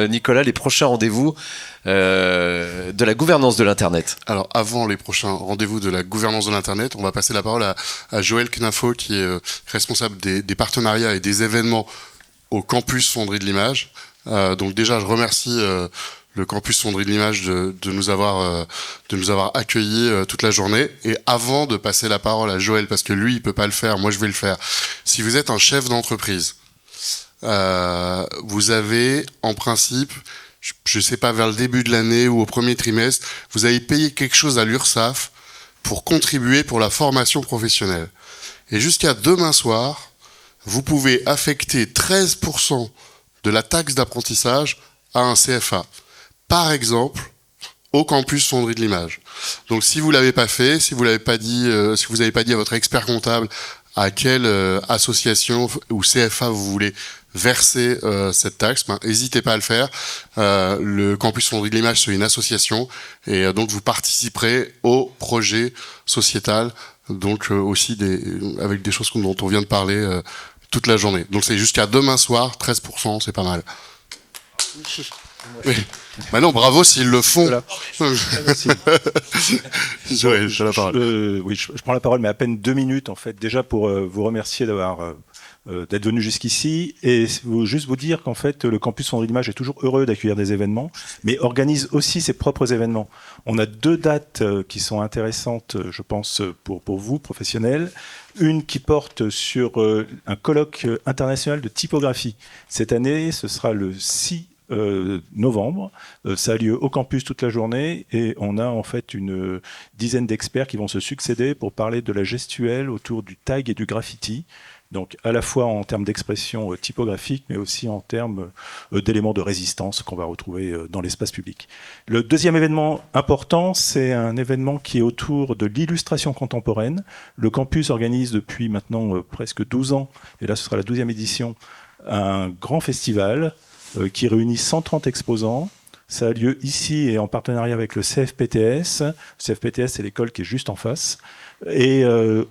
Nicolas, les prochains rendez-vous de la gouvernance de l'Internet? Alors, avant les prochains rendez-vous de la gouvernance de l'Internet, on va passer la parole à Joël Knafo, qui est responsable des partenariats et des événements au campus Fonderie de l'Image. Donc déjà, je remercie le campus Fonderie de l'Image de nous avoir accueillis toute la journée. Et avant de passer la parole à Joël, parce que lui, il peut pas le faire, moi je vais le faire. Si vous êtes un chef d'entreprise, vous avez, en principe, je sais pas, vers le début de l'année ou au premier trimestre, vous avez payé quelque chose à l'URSSAF pour contribuer pour la formation professionnelle. Et jusqu'à demain soir, vous pouvez affecter 13% de la taxe d'apprentissage à un CFA. Par exemple, au campus Fonderie de l'Image. Donc, si vous l'avez pas fait, si vous l'avez pas dit, si vous n'avez pas dit à votre expert comptable à quelle association ou CFA vous voulez verser cette taxe, n'hésitez pas à le faire. Le campus Fonderie de l'Image, c'est une association et donc vous participerez au projet sociétal, donc aussi avec des choses dont on vient de parler toute la journée. Donc c'est jusqu'à demain soir, 13%, c'est pas mal. Oui. Bah non, bravo s'ils le font. Voilà. J'ai la parole. Oui, je prends la parole, mais à peine 2 minutes en fait. Déjà pour vous remercier d'être venu jusqu'ici et juste vous dire qu'en fait le campus Fonderie de l'Image est toujours heureux d'accueillir des événements, mais organise aussi ses propres événements. On a 2 dates qui sont intéressantes, je pense, pour vous professionnels. Une qui porte sur un colloque international de typographie. Cette année, ce sera le 6 novembre. Ça a lieu au campus toute la journée et on a en fait une dizaine d'experts qui vont se succéder pour parler de la gestuelle autour du tag et du graffiti. Donc à la fois en termes d'expression typographique, mais aussi en termes d'éléments de résistance qu'on va retrouver dans l'espace public. Le deuxième événement important, c'est un événement qui est autour de l'illustration contemporaine. Le campus organise depuis maintenant presque 12 ans, et là ce sera la 12e édition, un grand festival qui réunit 130 exposants. Ça a lieu ici et en partenariat avec le CFPTS. Le CFPTS, c'est l'école qui est juste en face. Et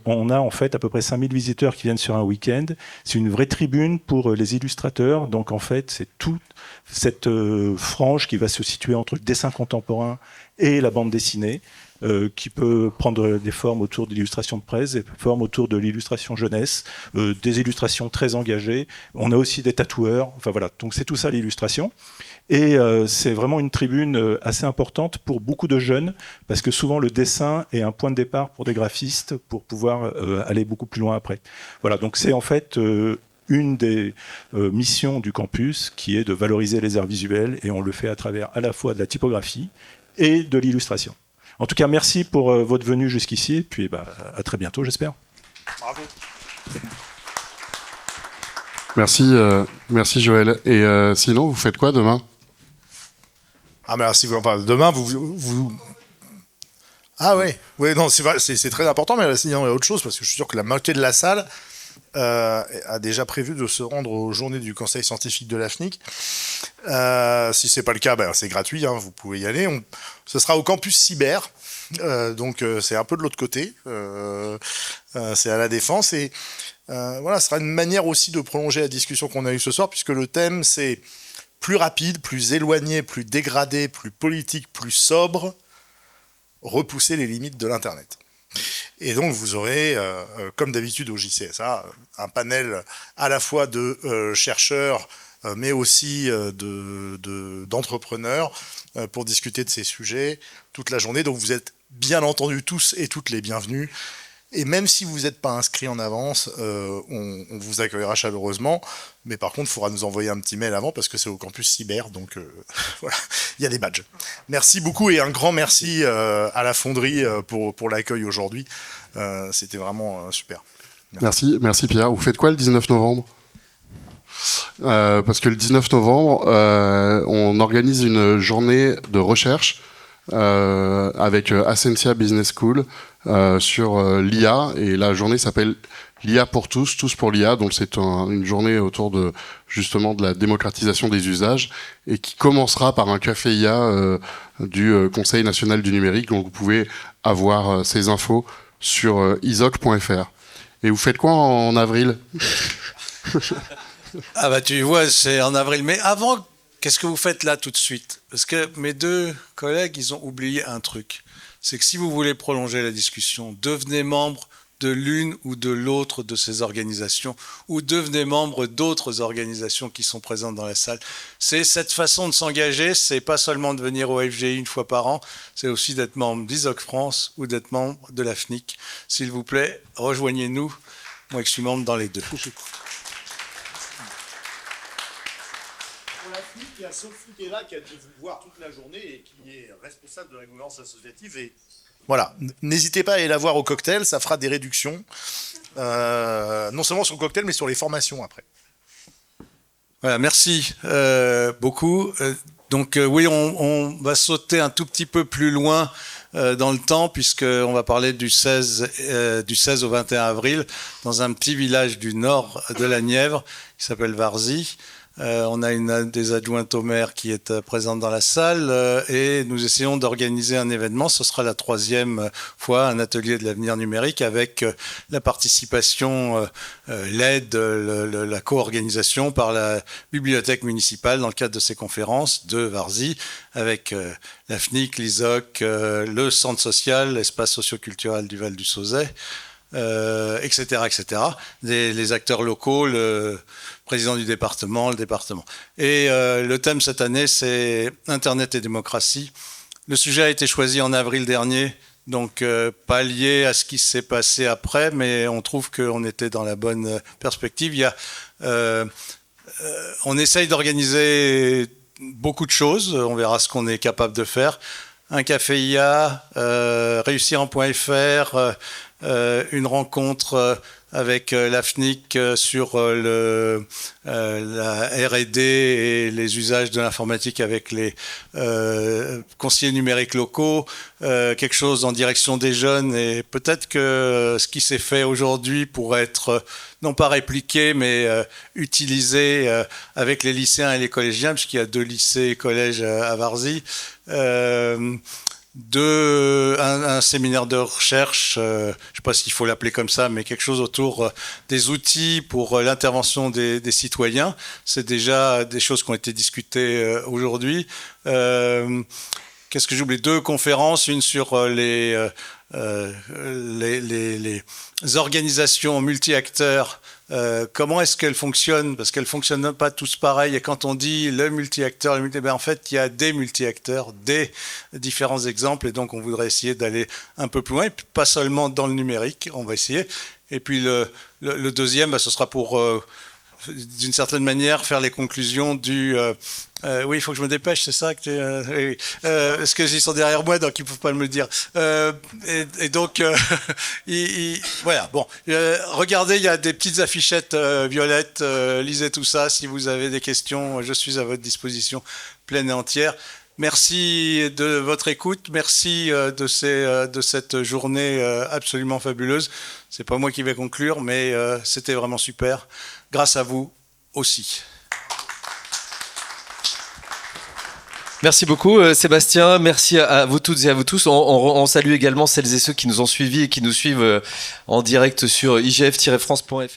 on a en fait à peu près 5000 visiteurs qui viennent sur un week-end. C'est une vraie tribune pour les illustrateurs. Donc en fait, c'est toute cette frange qui va se situer entre le dessin contemporain et la bande dessinée, qui peut prendre des formes autour de l'illustration de presse, des formes autour de l'illustration jeunesse, des illustrations très engagées. On a aussi des tatoueurs. Enfin voilà, donc c'est tout ça l'illustration. Et c'est vraiment une tribune assez importante pour beaucoup de jeunes, parce que souvent le dessin est un point de départ pour des graphistes pour pouvoir aller beaucoup plus loin après. Voilà, donc c'est en fait une des missions du campus qui est de valoriser les arts visuels, et on le fait à travers à la fois de la typographie et de l'illustration. En tout cas, merci pour votre venue jusqu'ici, et puis à très bientôt, j'espère. Bravo. Merci Joël. Et sinon, vous faites quoi demain ? Ah mais alors, si vous en parlez demain, vous... Ah ouais, non, c'est vrai, c'est très important, mais il y a autre chose, parce que je suis sûr que la moitié de la salle a déjà prévu de se rendre aux journées du conseil scientifique de l'AFNIC. Si c'est pas le cas, c'est gratuit, vous pouvez y aller. Ce sera au campus cyber, donc c'est un peu de l'autre côté, c'est à la Défense, et voilà, ce sera une manière aussi de prolonger la discussion qu'on a eue ce soir, puisque le thème c'est plus rapide, plus éloigné, plus dégradé, plus politique, plus sobre, repousser les limites de l'Internet. Et donc vous aurez, comme d'habitude au JCSA, un panel à la fois de chercheurs, mais aussi d'entrepreneurs pour discuter de ces sujets toute la journée. Donc vous êtes bien entendu tous et toutes les bienvenus. Et même si vous n'êtes pas inscrit en avance, on vous accueillera chaleureusement. Mais par contre, il faudra nous envoyer un petit mail avant parce que c'est au campus cyber. Donc voilà, il y a des badges. Merci beaucoup et un grand merci à la fonderie pour l'accueil aujourd'hui. C'était vraiment super. Merci Pierre. Vous faites quoi le 19 novembre ? Parce que le 19 novembre, on organise une journée de recherche avec Ascensia Business School sur l'IA, et la journée s'appelle l'IA pour tous pour l'IA, donc c'est une journée autour de justement de la démocratisation des usages, et qui commencera par un café IA du Conseil national du numérique, donc vous pouvez avoir ces infos sur isoc.fr. Et vous faites quoi en avril ? Ah tu vois, c'est en avril, mais avant qu'est-ce que vous faites là tout de suite? Parce que mes deux collègues, ils ont oublié un truc. C'est que si vous voulez prolonger la discussion, devenez membre de l'une ou de l'autre de ces organisations, ou devenez membre d'autres organisations qui sont présentes dans la salle. C'est cette façon de s'engager, c'est pas seulement de venir au FGI une fois par an, c'est aussi d'être membre d'ISOC France ou d'être membre de la FNIC. S'il vous plaît, rejoignez-nous. Moi, je suis membre dans les deux. Pour la FNIC, il y a Sophie qui est là, qui a dû vous voir toute la journée et qui est responsable de la gouvernance associative. Et voilà, n'hésitez pas à aller la voir au cocktail, ça fera des réductions, non seulement sur le cocktail, mais sur les formations après. Voilà, merci beaucoup. Donc oui, on va sauter un tout petit peu plus loin dans le temps, puisqu'on va parler du 16 au 21 avril, dans un petit village du nord de la Nièvre, qui s'appelle Varzy. On a une des adjointes au maire qui est présente dans la salle et nous essayons d'organiser un événement. Ce sera la 3e fois, un atelier de l'avenir numérique avec la participation, l'aide, la co-organisation par la bibliothèque municipale dans le cadre de ces conférences de Varzy avec la FNIC, l'ISOC, le centre social, l'espace socioculturel du Val du Sauzet, etc., etc. Les acteurs locaux, le président du département, le département. Et le thème cette année, c'est Internet et démocratie. Le sujet a été choisi en avril dernier, donc pas lié à ce qui s'est passé après, mais on trouve qu'on était dans la bonne perspective. On essaye d'organiser beaucoup de choses, on verra ce qu'on est capable de faire. Un café IA, réussir en .fr, une rencontre avec la FNIC sur la R&D et les usages de l'informatique avec les conseillers numériques locaux, quelque chose en direction des jeunes, et peut-être que ce qui s'est fait aujourd'hui pourrait être non pas répliqué, mais utilisé avec les lycéens et les collégiens, puisqu'il y a 2 lycées et collèges à Varzy. Un séminaire de recherche, je ne sais pas s'il faut l'appeler comme ça, mais quelque chose autour des outils pour l'intervention des citoyens. C'est déjà des choses qui ont été discutées aujourd'hui. Qu'est-ce que j'oublie? 2 conférences, une sur les organisations multi-acteurs. Comment est-ce qu'elles fonctionnent? Parce qu'elles ne fonctionnent pas tous pareil. Et quand on dit le multi-acteur, en fait, il y a des multi-acteurs, des différents exemples. Et donc, on voudrait essayer d'aller un peu plus loin. Et puis, pas seulement dans le numérique, on va essayer. Et puis, le deuxième, ce sera pour, d'une certaine manière, faire les conclusions du... oui, il faut que je me dépêche, c'est ça que parce que ils sont derrière moi, donc ils ne peuvent pas me le dire. Et donc, voilà. Bon, regardez, il y a des petites affichettes violettes. Lisez tout ça. Si vous avez des questions, je suis à votre disposition pleine et entière. Merci de votre écoute. Merci de cette journée absolument fabuleuse. C'est pas moi qui vais conclure, mais c'était vraiment super. Grâce à vous aussi. Merci beaucoup Sébastien, merci à vous toutes et à vous tous. On salue également celles et ceux qui nous ont suivis et qui nous suivent en direct sur igf-france.fr.